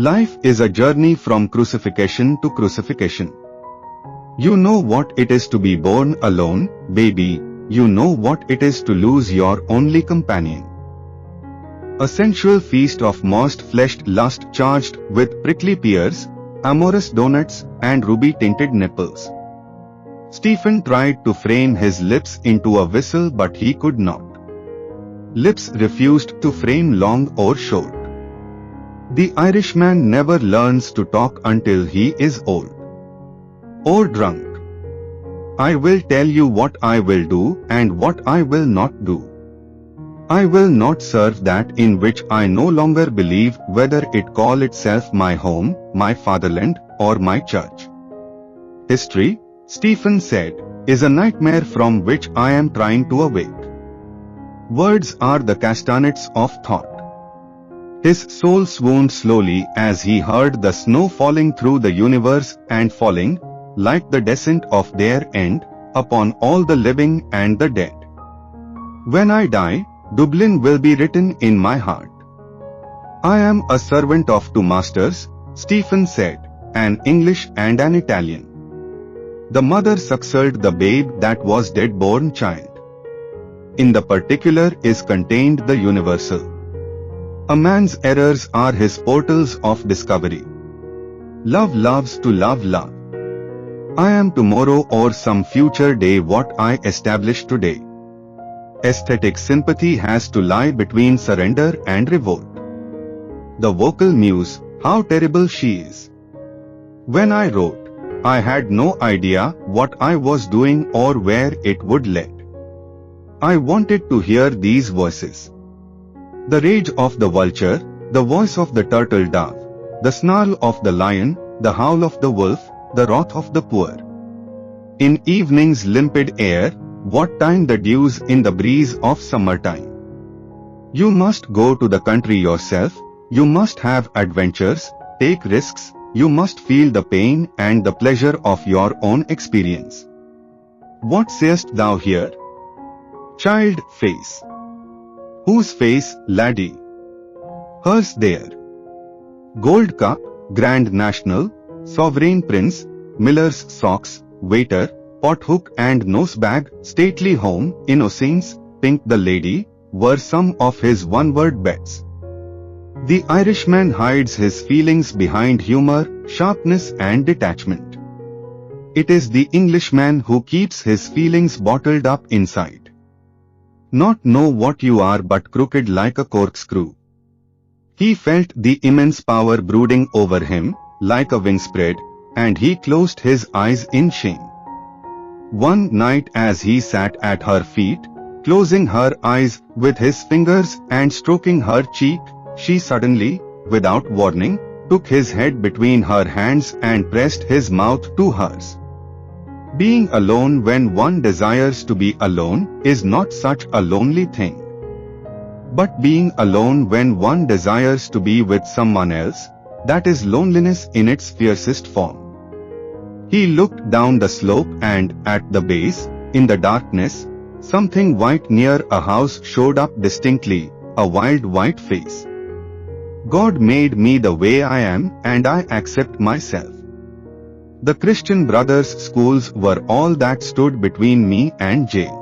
Life is a journey from crucifixion to crucifixion. You know what it is to be born alone, baby. You know what it is to lose your only companion. A sensual feast of moist-fleshed lust charged with prickly pears, amorous donuts, and ruby-tinted nipples. Stephen tried to frame his lips into a whistle, but he could not. Lips refused to frame long or short. The Irishman never learns to talk until he is old or drunk. I will tell you what I will do and what I will not do. I will not serve that in which I no longer believe, whether it call itself my home, my fatherland, or my church. History, Stephen said, is a nightmare from which I am trying to awake. Words are the castanets of thought. His soul swooned slowly as he heard the snow falling through the universe and falling, like the descent of their end, upon all the living and the dead. When I die, Dublin will be written in my heart. I am a servant of two masters, Stephen said, an English and an Italian. The mother suckled the babe that was dead-born child. In the particular is contained the universal. A man's errors are his portals of discovery. Love loves to love love. I am tomorrow or some future day what I establish today. Aesthetic sympathy has to lie between surrender and revolt. The vocal muse, how terrible she is. When I wrote, I had no idea what I was doing or where it would lead. I wanted to hear these voices. The rage of the vulture, the voice of the turtle dove, the snarl of the lion, the howl of the wolf, the wrath of the poor. In evening's limpid air, what time the dews in the breeze of summertime. You must go to the country yourself, you must have adventures, take risks, you must feel the pain and the pleasure of your own experience. What sayest thou here? Child face. Whose face, laddie? Hers there. Gold cup, Grand National, Sovereign Prince, Miller's socks, waiter, pothook and nosebag, stately home, innocence, pink the lady, were some of his one-word bets. The Irishman hides his feelings behind humor, sharpness and detachment. It is the Englishman who keeps his feelings bottled up inside. Not know what you are but crooked like a corkscrew. He felt the immense power brooding over him, like a wingspread, and he closed his eyes in shame. One night as he sat at her feet, closing her eyes with his fingers and stroking her cheek, she suddenly, without warning, took his head between her hands and pressed his mouth to hers. Being alone when one desires to be alone is not such a lonely thing. But being alone when one desires to be with someone else, that is loneliness in its fiercest form. He looked down the slope and, at the base, in the darkness, something white near a house showed up distinctly, a wild white face. God made me the way I am and I accept myself. The Christian Brothers schools were all that stood between me and jail.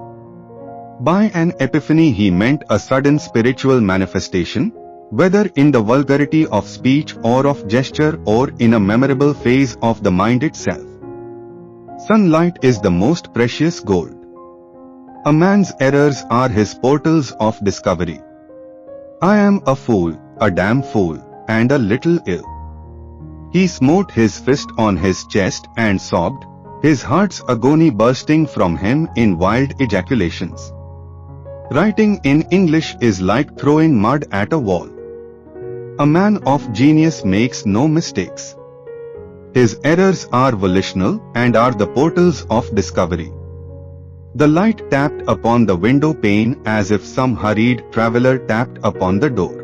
By an epiphany he meant a sudden spiritual manifestation, whether in the vulgarity of speech or of gesture or in a memorable phase of the mind itself. Sunlight is the most precious gold. A man's errors are his portals of discovery. I am a fool, a damn fool, and a little ill. He smote his fist on his chest and sobbed, his heart's agony bursting from him in wild ejaculations. Writing in English is like throwing mud at a wall. A man of genius makes no mistakes. His errors are volitional and are the portals of discovery. The light tapped upon the window pane as if some hurried traveler tapped upon the door.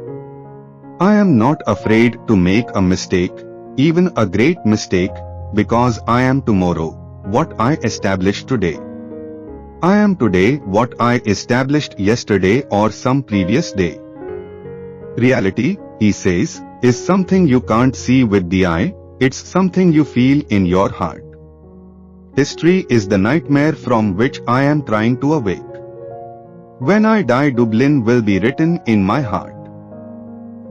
I am not afraid to make a mistake, even a great mistake, because I am tomorrow what I established today. I am today what I established yesterday or some previous day. Reality, he says, is something you can't see with the eye, it's something you feel in your heart. History is the nightmare from which I am trying to awake. When I die, Dublin will be written in my heart.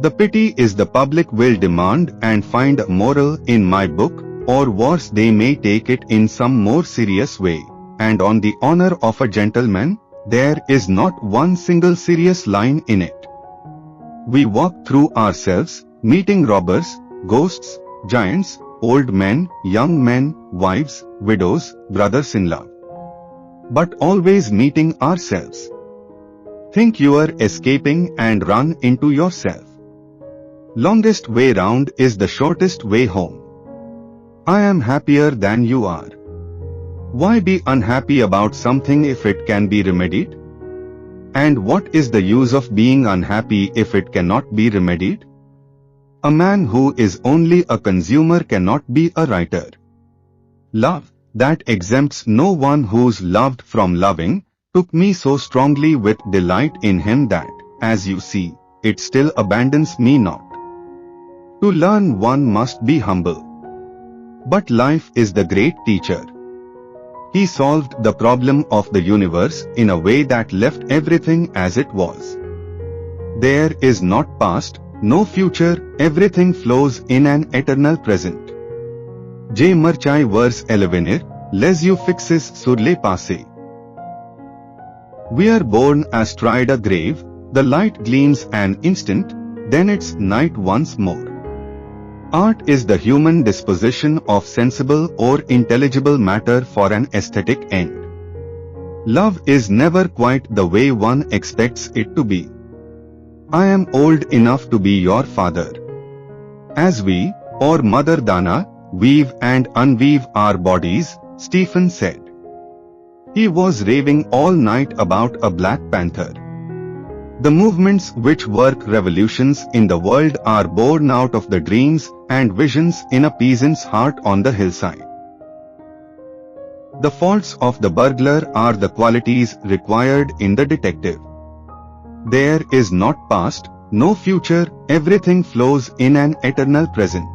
The pity is the public will demand and find a moral in my book, or worse, they may take it in some more serious way, and on the honor of a gentleman, there is not one single serious line in it. We walk through ourselves, meeting robbers, ghosts, giants, old men, young men, wives, widows, brothers-in-law. But always meeting ourselves. Think you are escaping and run into yourself. Longest way round is the shortest way home. I am happier than you are. Why be unhappy about something if it can be remedied? And what is the use of being unhappy if it cannot be remedied? A man who is only a consumer cannot be a writer. Love, that exempts no one who's loved from loving, took me so strongly with delight in him that, as you see, it still abandons me not. To learn one must be humble. But life is the great teacher. He solved the problem of the universe in a way that left everything as it was. There is not past, no future, everything flows in an eternal present. J. Marchai verse 11 les yeux fixes sur le passé. We are born astride a grave, the light gleams an instant, then it's night once more. Art is the human disposition of sensible or intelligible matter for an aesthetic end. Love is never quite the way one expects it to be. I am old enough to be your father. As we, or Mother Dana, weave and unweave our bodies, Stephen said. He was raving all night about a Black Panther. The movements which work revolutions in the world are born out of the dreams and visions in a peasant's heart on the hillside. The faults of the burglar are the qualities required in the detective. There is not past, no future, everything flows in an eternal present.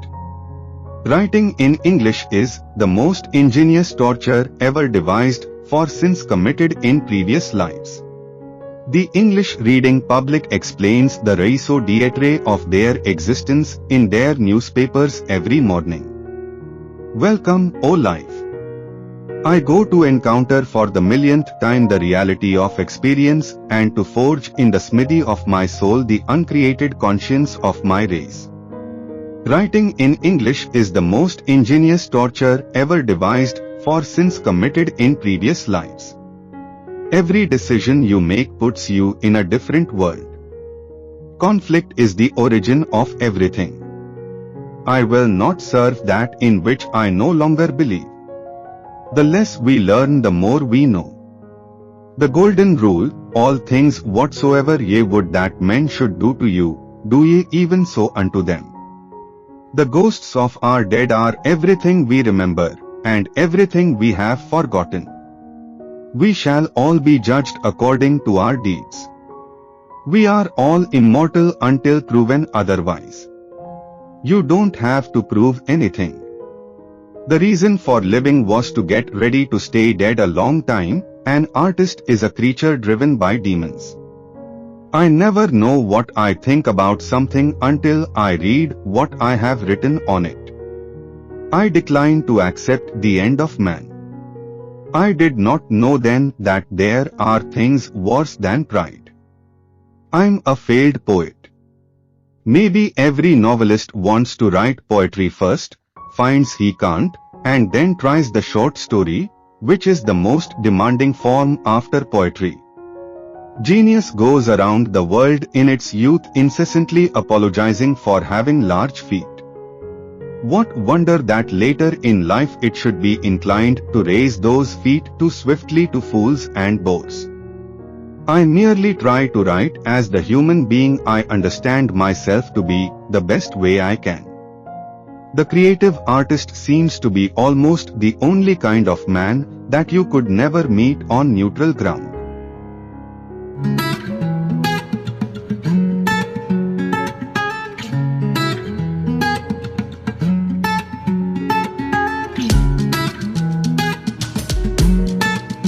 Writing in English is the most ingenious torture ever devised for sins committed in previous lives. The English reading public explains the raison d'être of their existence in their newspapers every morning. Welcome, O life. I go to encounter for the millionth time the reality of experience and to forge in the smithy of my soul the uncreated conscience of my race. Writing in English is the most ingenious torture ever devised for sins committed in previous lives. Every decision you make puts you in a different world. Conflict is the origin of everything. I will not serve that in which I no longer believe. The less we learn, the more we know. The golden rule, all things whatsoever ye would that men should do to you, do ye even so unto them. The ghosts of our dead are everything we remember, and everything we have forgotten. We shall all be judged according to our deeds. We are all immortal until proven otherwise. You don't have to prove anything. The reason for living was to get ready to stay dead a long time. An artist is a creature driven by demons. I never know what I think about something until I read what I have written on it. I decline to accept the end of man. I did not know then that there are things worse than pride. I'm a failed poet. Maybe every novelist wants to write poetry first, finds he can't, and then tries the short story, which is the most demanding form after poetry. Genius goes around the world in its youth incessantly apologizing for having large feet. What wonder that later in life it should be inclined to raise those feet too swiftly to fools and bores. I merely try to write as the human being I understand myself to be, the best way I can. The creative artist seems to be almost the only kind of man that you could never meet on neutral ground.